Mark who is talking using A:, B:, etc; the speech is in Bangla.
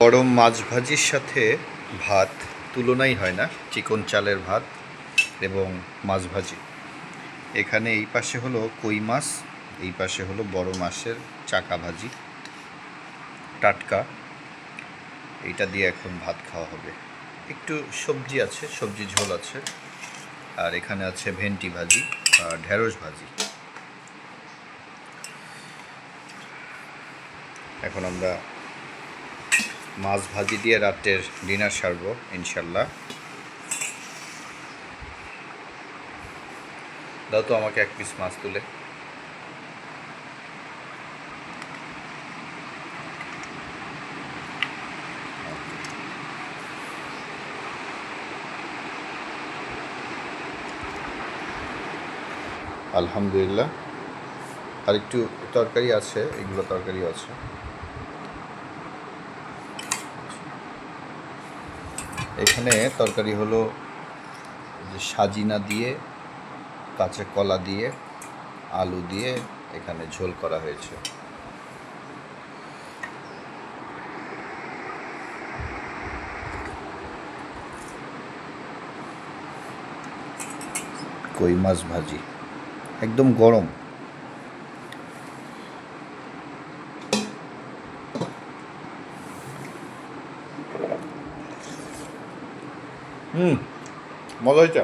A: গরম মাছ ভাজির সাথে ভাত তুলনাই হয় না। চিকন চালের ভাত এবং মাছ ভাজি। এখানে এই পাশে হলো কই মাছ, এই পাশে হলো বড় মাছের চাকা ভাজি টাটকা। এইটা দিয়ে এখন ভাত খাওয়া হবে। একটু সবজি আছে, সবজি ঝোল আছে, আর এখানে আছে ভেন্ডি ভাজি আর ঢেঁড়স ভাজি। এখন আমরা মাছ ভাজি দিয়ে রাতের ডিনার সারবো ইনশাল্লাহ। দাও তো আমাকে এক পিস মাছ তুলে। আলহামদুলিল্লাহ। আর একটু তরকারি আছে, এগুলো তরকারিও আছে। এখানে তরকারি হলো যে সাজিনা দিয়ে, কাঁচা কলা দিয়ে, আলু দিয়ে এখানে ঝোল করা হয়েছে। কই মাছ ভাজি একদম গরম। মজা হয়েছে।